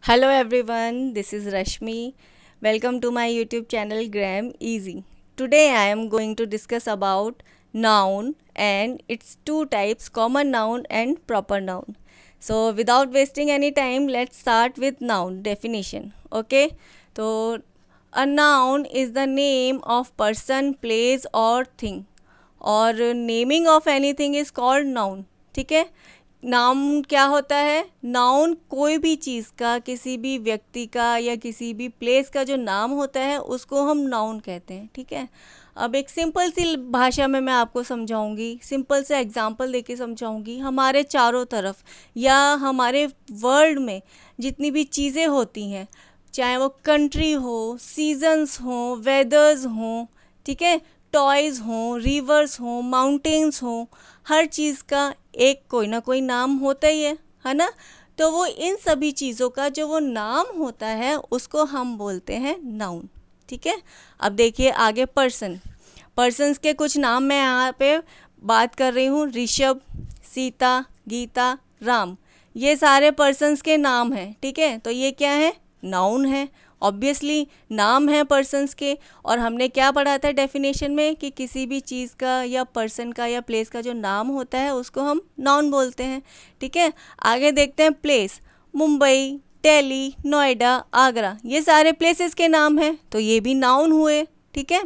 Hello everyone, this is Rashmi. Welcome to my YouTube channel Gram Easy. Today I am going to discuss about noun and its two types, common noun and proper noun. So without wasting any time, let's start with noun definition. Okay? So a noun is the name of person, place or thing. और naming of anything is called noun. ठीक है. Noun क्या होता है? Noun कोई भी चीज़ का, किसी भी व्यक्ति का या किसी भी प्लेस का जो नाम होता है उसको हम नाउन कहते हैं. ठीक है. अब एक सिंपल सी भाषा में मैं आपको समझाऊंगी, सिंपल से एग्जांपल देके समझाऊंगी. हमारे चारों तरफ या हमारे वर्ल्ड में जितनी भी चीज़ें होती हैं, चाहे वो कंट्री हो, सीजन्स हो, वेदर्स हो, ठीक है, टॉयज़ हों, रिवर्स हों, माउंटेन्स हों, हर चीज़ का एक कोई ना कोई नाम होता ही है ना. तो वो इन सभी चीज़ों का जो वो नाम होता है उसको हम बोलते हैं नाउन. ठीक है. अब देखिए आगे पर्सन्स के कुछ नाम मैं यहाँ पे बात कर रही हूँ. ऋषभ, सीता, गीता, राम, ये सारे पर्सन्स के नाम हैं. ठीक है. तो ये क्या है? नाउन है. ऑब्वियसली नाम है पर्सन्स के. और हमने क्या पढ़ा था डेफिनेशन में कि किसी भी चीज़ का या पर्सन का या प्लेस का जो नाम होता है उसको हम नाउन बोलते हैं. ठीक है. आगे देखते हैं प्लेस. मुंबई, दिल्ली, नोएडा, आगरा, ये सारे प्लेसेस के नाम हैं, तो ये भी नाउन हुए. ठीक है.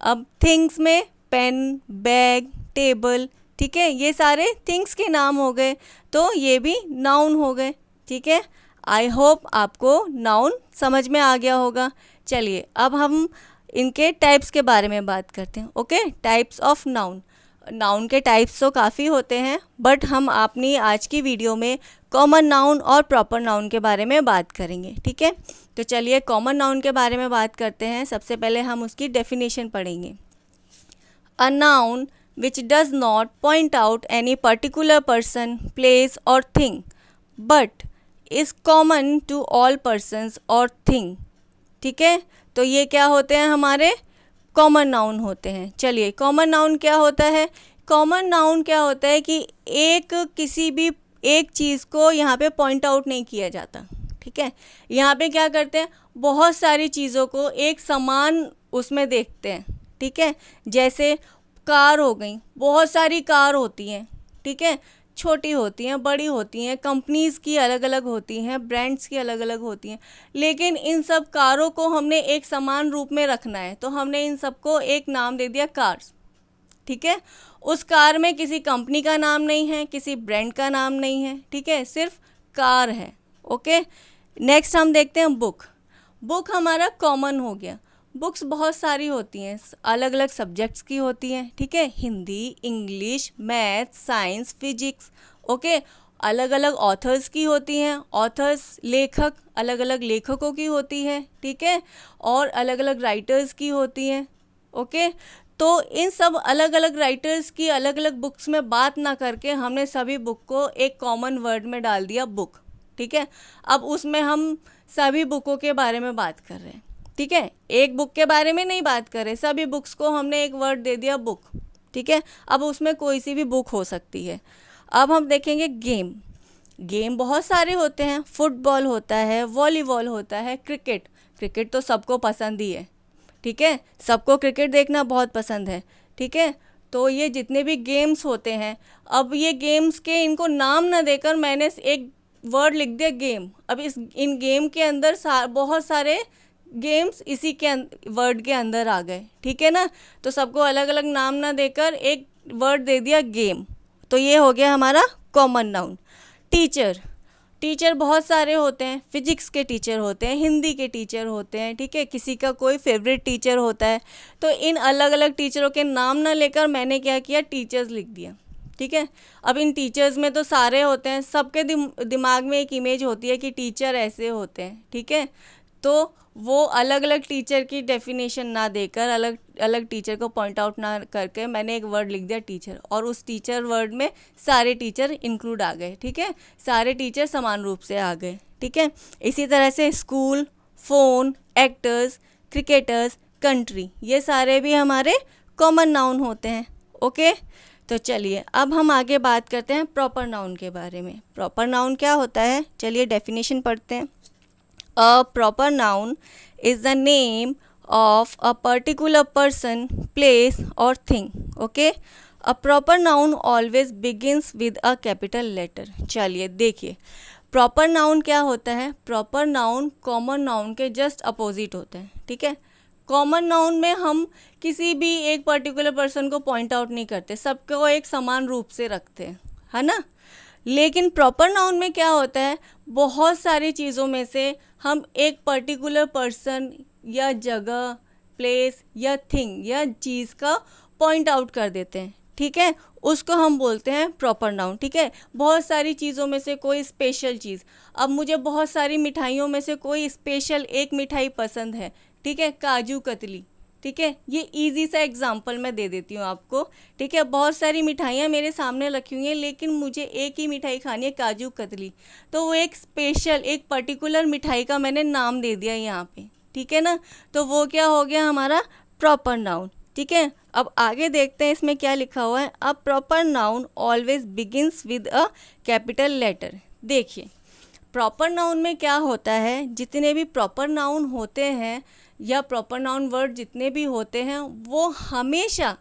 अब थिंग्स में पेन, बैग, टेबल, ठीक है, ये सारे थिंग्स के नाम हो गए, तो ये भी नाउन हो गए. ठीक है. आई होप आपको नाउन समझ में आ गया होगा. चलिए अब हम इनके टाइप्स के बारे में बात करते हैं. Okay. Types of noun. Noun के टाइप्स तो काफ़ी होते हैं, बट हम अपनी आज की वीडियो में कॉमन नाउन और प्रॉपर नाउन के बारे में बात करेंगे. ठीक है. तो चलिए कॉमन नाउन के बारे में बात करते हैं. सबसे पहले हम उसकी डेफिनेशन पढ़ेंगे. A noun which does not point out any particular person, place और thing, but is common to all persons और थिंग. ठीक है. तो ये क्या होते हैं? हमारे कॉमन नाउन होते हैं. चलिए कॉमन नाउन क्या होता है? कॉमन नाउन क्या होता है कि एक किसी भी एक चीज़ को यहाँ पे पॉइंट आउट नहीं किया जाता. ठीक है. यहाँ पे क्या करते हैं? बहुत सारी चीज़ों को एक समान उसमें देखते हैं. ठीक है. जैसे कार हो गई, बहुत सारी कार होती हैं. ठीक है. छोटी होती हैं, बड़ी होती हैं, कंपनीज़ की अलग अलग होती हैं, ब्रांड्स की अलग अलग होती हैं, लेकिन इन सब कारों को हमने एक समान रूप में रखना है, तो हमने इन सबको एक नाम दे दिया कार्स. ठीक है. उस कार में किसी कंपनी का नाम नहीं है, किसी ब्रांड का नाम नहीं है. ठीक है. सिर्फ कार है. ओके. नेक्स्ट हम देखते हैं बुक. बुक हमारा कॉमन हो गया. बुक्स बहुत सारी होती हैं, अलग अलग सब्जेक्ट्स की होती हैं. ठीक है. Hindi, English, math, science, physics. Okay. अलग अलग ऑथर्स की होती हैं. ऑथर्स लेखक, अलग अलग लेखकों की होती है. ठीक है. और अलग अलग राइटर्स की होती हैं. ओके. तो इन सब अलग अलग राइटर्स की अलग अलग बुक्स में बात ना करके हमने सभी बुक को एक कॉमन वर्ड में डाल दिया, बुक. ठीक है. अब उसमें हम सभी बुकों के बारे में बात कर रहे हैं. ठीक है. एक बुक के बारे में नहीं बात कर रहे, सभी बुक्स को हमने एक वर्ड दे दिया, बुक. ठीक है. अब उसमें कोई सी भी बुक हो सकती है. अब हम देखेंगे गेम. गेम बहुत सारे होते हैं. फुटबॉल होता है, वॉलीबॉल होता है, क्रिकेट. क्रिकेट तो सबको पसंद ही है. ठीक है. सबको क्रिकेट देखना बहुत पसंद है. ठीक है. तो ये जितने भी गेम्स होते हैं, अब ये गेम्स के इनको नाम ना देकर मैंने एक वर्ड लिख दिया, गेम. अब इन गेम के अंदर बहुत सारे गेम्स इसी के वर्ड के अंदर आ गए. ठीक है ना. तो सबको अलग अलग नाम ना देकर एक वर्ड दे दिया, गेम. तो ये हो गया हमारा कॉमन नाउन. टीचर. टीचर बहुत सारे होते हैं. फिजिक्स के टीचर होते हैं, हिंदी के टीचर होते हैं. ठीक है. किसी का कोई फेवरेट टीचर होता है. तो इन अलग अलग टीचरों के नाम ना लेकर मैंने क्या किया, टीचर्स लिख दिया. ठीक है. अब इन टीचर्स में तो सारे होते हैं, सबके दिमाग में एक इमेज होती है कि टीचर ऐसे होते हैं. ठीक है. तो वो अलग अलग टीचर की डेफिनेशन ना देकर, अलग अलग टीचर को पॉइंट आउट ना करके मैंने एक वर्ड लिख दिया, टीचर. और उस टीचर वर्ड में सारे टीचर इंक्लूड आ गए. ठीक है. सारे टीचर समान रूप से आ गए. ठीक है. इसी तरह से school, phone, actors, cricketers, country, ये सारे भी हमारे कॉमन नाउन होते हैं. ओके. तो चलिए अब हम आगे बात करते हैं प्रॉपर नाउन के बारे में. प्रॉपर नाउन क्या होता है? चलिए डेफिनेशन पढ़ते हैं. A proper noun is the name of a particular person, place or thing. Okay. A proper noun always begins with a capital letter. चलिए देखिए, प्रॉपर नाउन क्या होता है. प्रॉपर नाउन कॉमन नाउन के जस्ट अपोजिट होता है. ठीक है. कॉमन नाउन में हम किसी भी एक पर्टिकुलर पर्सन को पॉइंट आउट नहीं करते, सबको एक समान रूप से रखते हैं, है ना. लेकिन प्रॉपर नाउन में क्या होता है, बहुत सारी चीज़ों में से हम एक पर्टिकुलर पर्सन या जगह, प्लेस या थिंग या चीज़ का पॉइंट आउट कर देते हैं. ठीक है, उसको हम बोलते हैं प्रॉपर नाउन. ठीक है, बहुत सारी चीज़ों में से कोई स्पेशल चीज़. अब मुझे बहुत सारी मिठाइयों में से कोई स्पेशल एक मिठाई पसंद है. ठीक है, काजू कतली. ठीक है, ये इजी सा एग्जांपल मैं दे देती हूँ आपको. ठीक है, बहुत सारी मिठाइयाँ मेरे सामने रखी हुई हैं, लेकिन मुझे एक ही मिठाई खानी है, काजू कतली. तो वो एक स्पेशल, एक पर्टिकुलर मिठाई का मैंने नाम दे दिया यहाँ पे. ठीक है ना, तो वो क्या हो गया हमारा प्रॉपर नाउन. ठीक है, अब आगे देखते हैं इसमें क्या लिखा हुआ है. A proper noun always begins with a capital letter. देखिए, प्रॉपर नाउन में क्या होता है, जितने भी प्रॉपर नाउन होते हैं या प्रॉपर नाउन वर्ड जितने भी होते हैं, वो हमेशा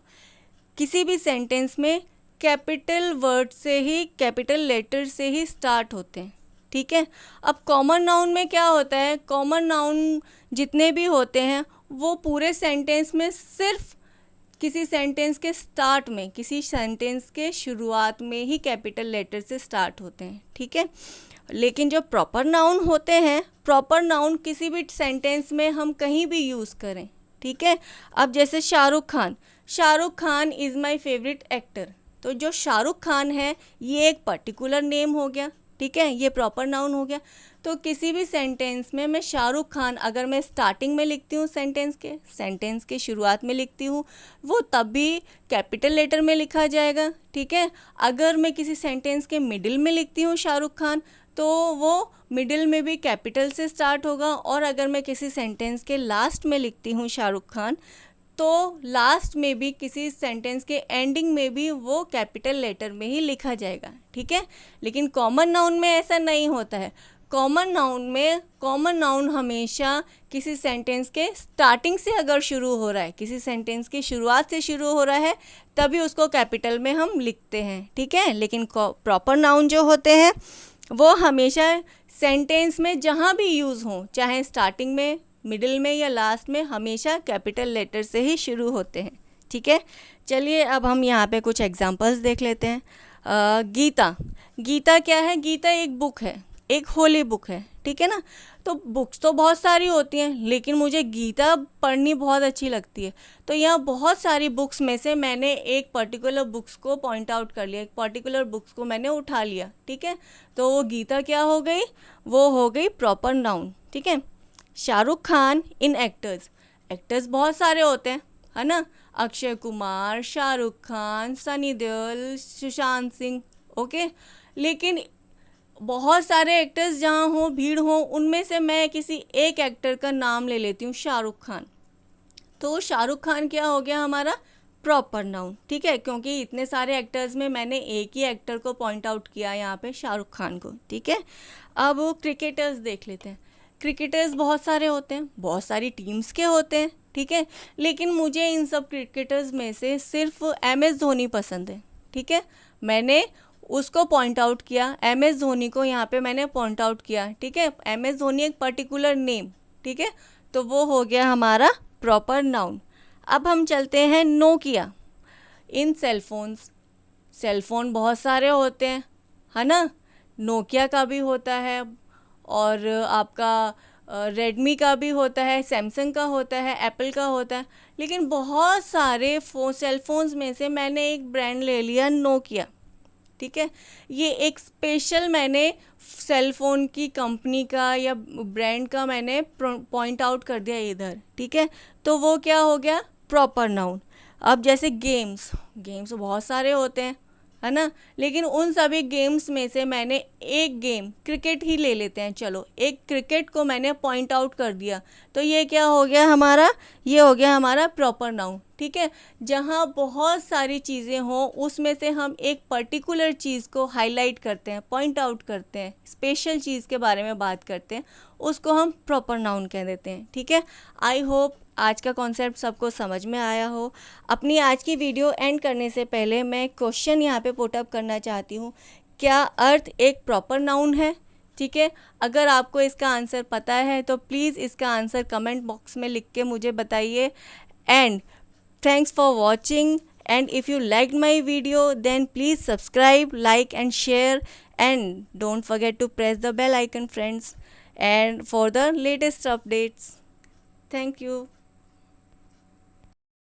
किसी भी सेंटेंस में कैपिटल वर्ड से ही, कैपिटल लेटर से ही स्टार्ट होते हैं. ठीक है. अब कॉमन नाउन में क्या होता है, कॉमन नाउन जितने भी होते हैं वो पूरे सेंटेंस में सिर्फ किसी सेंटेंस के स्टार्ट में, किसी सेंटेंस के शुरुआत में ही कैपिटल लेटर से स्टार्ट होते हैं. ठीक है. लेकिन जो प्रॉपर नाउन होते हैं, प्रॉपर नाउन किसी भी सेंटेंस में हम कहीं भी यूज़ करें. ठीक है. अब जैसे Shahrukh Khan, Shahrukh Khan is my favourite actor. तो जो शाहरुख खान है ये एक पर्टिकुलर नेम हो गया. ठीक है, ये प्रॉपर नाउन हो गया. तो किसी भी सेंटेंस में मैं शाहरुख खान अगर मैं स्टार्टिंग में लिखती हूँ, सेंटेंस के शुरुआत में लिखती हूँ, वो तब भी कैपिटल लेटर में लिखा जाएगा. ठीक है. अगर मैं किसी सेंटेंस के मिडिल में लिखती हूँ शाहरुख खान, तो वो मिडिल में भी कैपिटल से स्टार्ट होगा. और अगर मैं किसी सेंटेंस के लास्ट में लिखती हूँ शाहरुख खान, तो लास्ट में भी, किसी सेंटेंस के एंडिंग में भी वो कैपिटल लेटर में ही लिखा जाएगा. ठीक है. लेकिन कॉमन नाउन में ऐसा नहीं होता है. कॉमन नाउन हमेशा किसी सेंटेंस के स्टार्टिंग से अगर शुरू हो रहा है, किसी सेंटेंस की शुरुआत से शुरू हो रहा है, तभी उसको कैपिटल में हम लिखते हैं. ठीक है. लेकिन प्रॉपर नाउन जो होते हैं वो हमेशा सेंटेंस में जहाँ भी यूज़ हों, चाहे स्टार्टिंग में, मिडिल में या लास्ट में, हमेशा कैपिटल लेटर से ही शुरू होते हैं. ठीक है. चलिए अब हम यहाँ पे कुछ एग्जांपल्स देख लेते हैं. गीता क्या है, गीता एक बुक है, एक होली बुक है. ठीक है ना. तो बुक्स तो बहुत सारी होती हैं, लेकिन मुझे गीता पढ़नी बहुत अच्छी लगती है. तो यहाँ बहुत सारी बुक्स में से मैंने एक पर्टिकुलर बुक्स को पॉइंट आउट कर लिया, एक पर्टिकुलर बुक्स को मैंने उठा लिया. ठीक है. तो वो गीता क्या हो गई, वो हो गई प्रॉपर नाउन. ठीक है. शाहरुख खान इन एक्टर्स बहुत सारे होते हैं, है ना. अक्षय कुमार, शाहरुख खान, सनी देओल, सुशांत सिंह. ओके. लेकिन बहुत सारे एक्टर्स जहाँ हो, भीड़ हो, उनमें से मैं किसी एक एक्टर का नाम ले लेती हूँ, शाहरुख खान. तो शाहरुख खान क्या हो गया हमारा प्रॉपर नाउन. ठीक है, क्योंकि इतने सारे एक्टर्स में मैंने एक ही एक्टर को पॉइंट आउट किया यहाँ पे, शाहरुख खान को. ठीक है. अब क्रिकेटर्स देख लेते हैं. क्रिकेटर्स बहुत सारे होते हैं, बहुत सारी टीम्स के होते हैं. ठीक है. लेकिन मुझे इन सब क्रिकेटर्स में से सिर्फ MS धोनी पसंद है. ठीक है. मैंने उसको पॉइंट आउट किया, MS धोनी को यहाँ पे मैंने पॉइंट आउट किया. ठीक है. MS धोनी एक पर्टिकुलर नेम. ठीक है. तो वो हो गया हमारा प्रॉपर नाउन. अब हम चलते हैं नोकिया. इन सेलफोन बहुत सारे होते हैं, है ना. नोकिया का भी होता है, और आपका रेडमी का भी होता है, सैमसंग का होता है, एप्पल का होता है. लेकिन बहुत सारे सेलफोन्स में से मैंने एक ब्रांड ले लिया, नोकिया. ठीक है. ये एक स्पेशल मैंने सेलफोन की कंपनी का या ब्रांड का मैंने पॉइंट आउट कर दिया इधर. ठीक है. तो वो क्या हो गया प्रॉपर नाउन. अब जैसे गेम्स बहुत सारे होते हैं, है ना. लेकिन उन सभी गेम्स में से मैंने एक गेम, क्रिकेट ही ले लेते हैं, चलो, एक क्रिकेट को मैंने पॉइंट आउट कर दिया. तो ये क्या हो गया हमारा, ये हो गया हमारा प्रॉपर नाउन. ठीक है, जहाँ बहुत सारी चीज़ें हों उसमें से हम एक पर्टिकुलर चीज़ को हाईलाइट करते हैं, पॉइंट आउट करते हैं, स्पेशल चीज़ के बारे में बात करते हैं, उसको हम प्रॉपर नाउन कह देते हैं। ठीक है, आई होप आज का कॉन्सेप्ट सबको समझ में आया हो। अपनी आज की वीडियो एंड करने से पहले मैं क्वेश्चन यहाँ पे पुट अप करना चाहती हूँ, क्या अर्थ एक प्रॉपर नाउन है? ठीक है, अगर आपको इसका आंसर पता है तो प्लीज़ इसका आंसर कमेंट बॉक्स में लिख के मुझे बताइए। And thanks for watching, and if you liked my video then please subscribe, like and share, and don't forget to press the bell icon friends, and for the latest updates. Thank you.